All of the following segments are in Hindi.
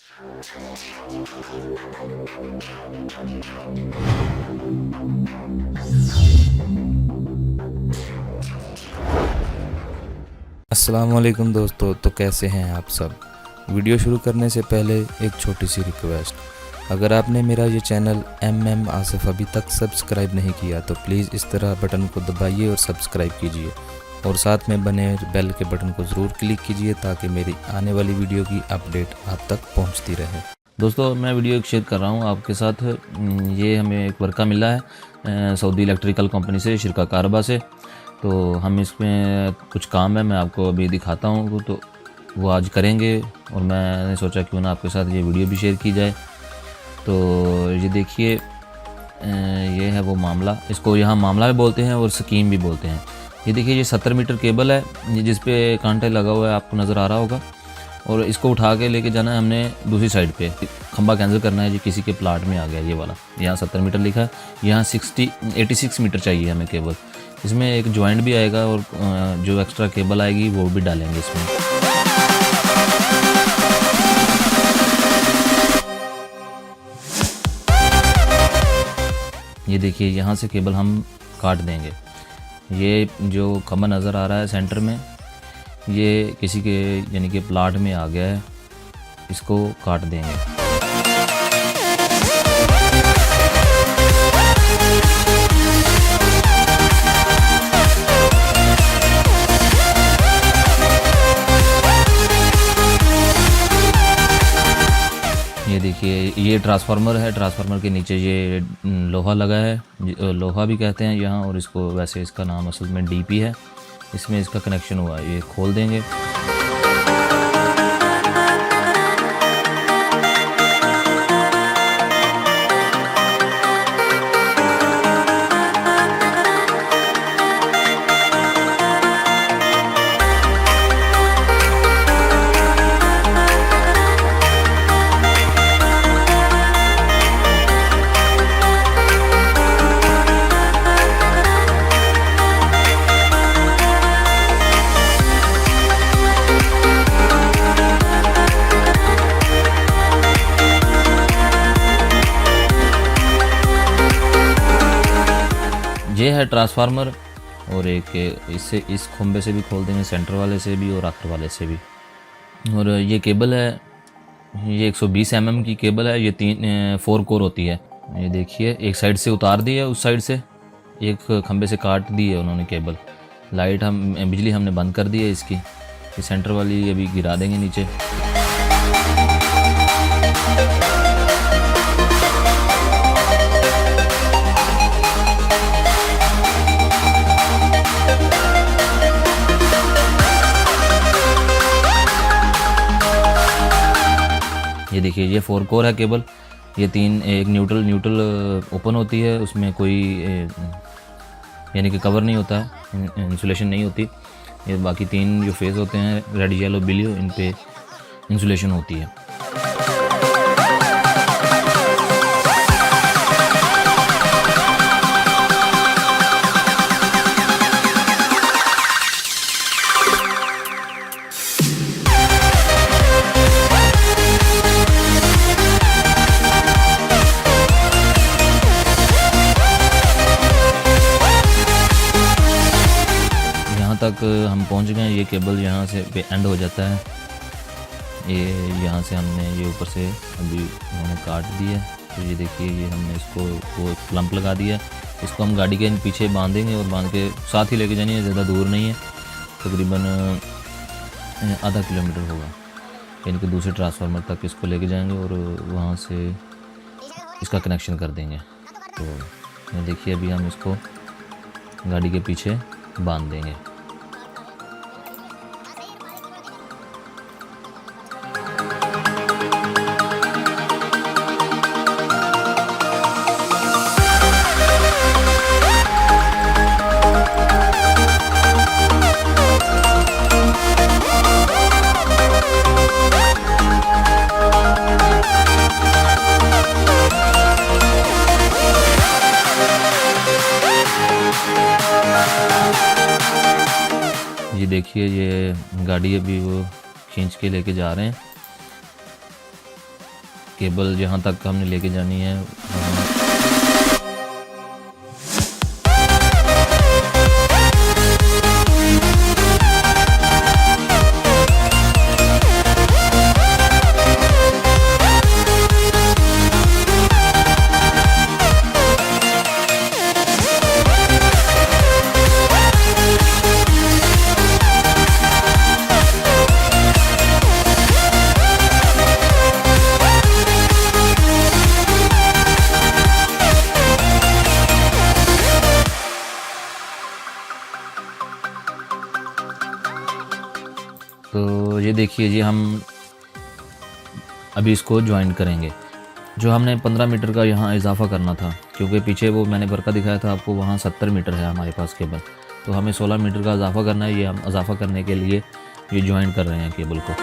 अस्सलाम वालेकुम दोस्तों, तो कैसे हैं आप सब। वीडियो शुरू करने से पहले एक छोटी सी रिक्वेस्ट, अगर आपने मेरा ये चैनल MM आसिफ अभी तक सब्सक्राइब नहीं किया तो प्लीज़ इस तरह बटन को दबाइए और सब्सक्राइब कीजिए और साथ में बने बेल के बटन को ज़रूर क्लिक कीजिए ताकि मेरी आने वाली वीडियो की अपडेट आप तक पहुंचती रहे। दोस्तों, मैं वीडियो एक शेयर कर रहा हूँ आपके साथ। ये हमें एक वर्का मिला है सऊदी इलेक्ट्रिकल कंपनी से, शिरका कारबा से। तो हम इसमें कुछ काम है, मैं आपको अभी दिखाता हूँ, तो वो आज करेंगे और मैंने सोचा क्यों ना आपके साथ ये वीडियो भी शेयर की जाए। तो ये देखिए, ये है वो मामला, इसको यहाँ मामला भी बोलते हैं और स्कीम भी बोलते हैं। ये देखिए, ये 70 मीटर केबल है, ये जिस पे कांटे लगा हुआ है आपको नज़र आ रहा होगा, और इसको उठा के लेके जाना है हमने दूसरी साइड पे। खंबा कैंसिल करना है, जी किसी के प्लाट में आ गया ये वाला, यहाँ 70 मीटर लिखा है, यहाँ 86 मीटर चाहिए हमें केबल। इसमें एक जॉइंट भी आएगा और जो एक्स्ट्रा केबल आएगी वो भी डालेंगे इसमें। ये देखिए, यहाँ से केबल हम काट देंगे। ये जो खंबा नज़र आ रहा है सेंटर में, ये किसी के यानी कि प्लाट में आ गया है, इसको काट देंगे। ये देखिए, ये ट्रांसफार्मर है, ट्रांसफार्मर के नीचे ये लोहा लगा है, लोहा भी कहते हैं यहाँ, और इसको वैसे इसका नाम असल में DP है। इसमें इसका कनेक्शन हुआ है, ये खोल देंगे। ये है ट्रांसफार्मर, और एक इससे इस खंबे से भी खोल देंगे, सेंटर वाले से भी और आखिर वाले से भी। और ये केबल है, ये 120 mm की केबल है, ये 4 कोर होती है। ये देखिए, एक साइड से उतार दी है, उस साइड से एक खंबे से काट दी है उन्होंने केबल। लाइट बिजली हमने बंद कर दी है इसकी। ये सेंटर वाली अभी गिरा देंगे नीचे। ये देखिए, ये 4 कोर है केबल। ये 3, एक न्यूट्रल ओपन होती है, उसमें कोई यानी कि कवर नहीं होता है, इंसुलेशन नहीं होती। ये बाकी 3 जो फेज़ होते हैं, रेड, येलो, ब्लू, इन पे इंसुलेशन होती है। तक हम पहुंच गए। ये केबल यहाँ से पे एंड हो जाता है। ये यहाँ से हमने ये ऊपर से अभी उन्होंने काट दिया। तो ये देखिए, ये हमने इसको वो क्लम्प लगा दिया। इसको हम गाड़ी के पीछे बांधेंगे और बांध के साथ ही लेके जानी है, ज़्यादा दूर नहीं है, तकरीबन आधा किलोमीटर होगा। यानी कि दूसरे ट्रांसफार्मर तक इसको लेके जाएंगे और वहाँ से इसका कनेक्शन कर देंगे। तो ये देखिए, अभी हम इसको गाड़ी के पीछे बांध देंगे। ये देखिए, ये गाड़ी अभी वो खींच के लेके जा रहे हैं। केबल जहाँ तक हमने लेके जानी है तो ये देखिए जी, हम अभी इसको ज्वाइन करेंगे। जो हमने 15 मीटर का यहाँ इजाफा करना था, क्योंकि पीछे वो मैंने बरका दिखाया था आपको, वहाँ 70 मीटर है हमारे पास केबल, तो हमें 16 मीटर का इजाफा करना है। ये हम इजाफा करने के लिए ये ज्वाइन कर रहे हैं केबल को।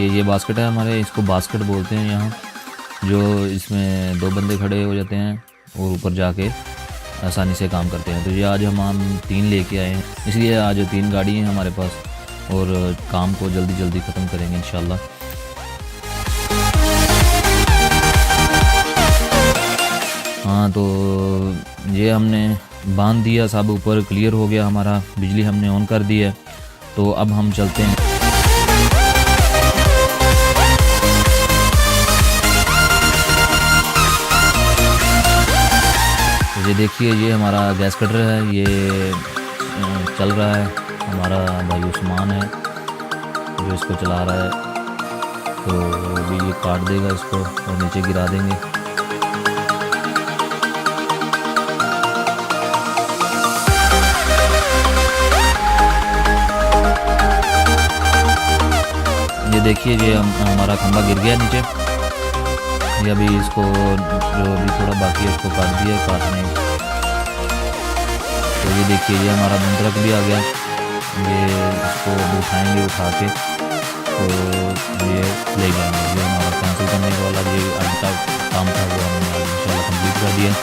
ये बास्केट है हमारे, इसको बास्केट बोलते हैं यहाँ, जो इसमें 2 बंदे खड़े हो जाते हैं और ऊपर जाके आसानी से काम करते हैं। तो ये आज हम 3 लेके आए हैं, इसलिए आज 3 गाड़ी हैं हमारे पास और काम को जल्दी जल्दी ख़त्म करेंगे इंशाल्लाह। हाँ, तो ये हमने बांध दिया, सब ऊपर क्लियर हो गया हमारा, बिजली हमने ऑन कर दी है। तो अब हम चलते हैं। ये देखिए, ये हमारा गैस कटर है, ये चल रहा है, हमारा भाई उस्मान है जो इसको चला रहा है। तो अभी ये काट देगा इसको और नीचे गिरा देंगे। ये देखिए, ये हमारा खंभा गिर गया नीचे। ये अभी इसको जो अभी थोड़ा बाकी है उसको काट दिया काटने। तो ये देखिए, ये हमारा बंदरक भी आ गया। ये इसको उठाएंगे, उठा के तो ये ले जाएंगे। ये हमारा कैंसिल करने वाला ये आज का काम था, वो हमने इंशाल्लाह कंप्लीट कर दिया।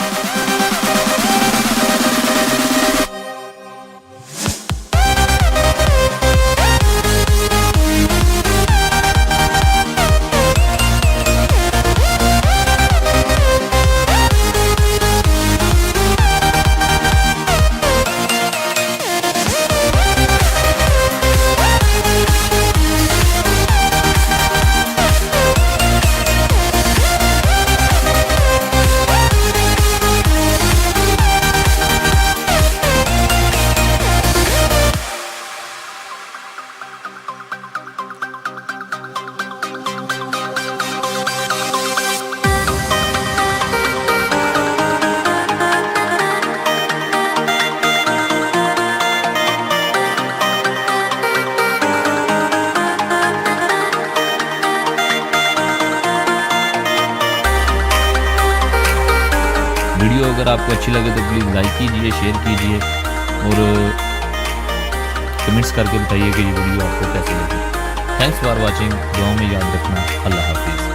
वीडियो अगर आपको अच्छी लगे तो प्लीज़ लाइक कीजिए, शेयर कीजिए और कमेंट्स करके बताइए कि ये वीडियो आपको कैसी लगी। Thanks for watching. दुआ में याद रखना। अल्लाह हाफिज़।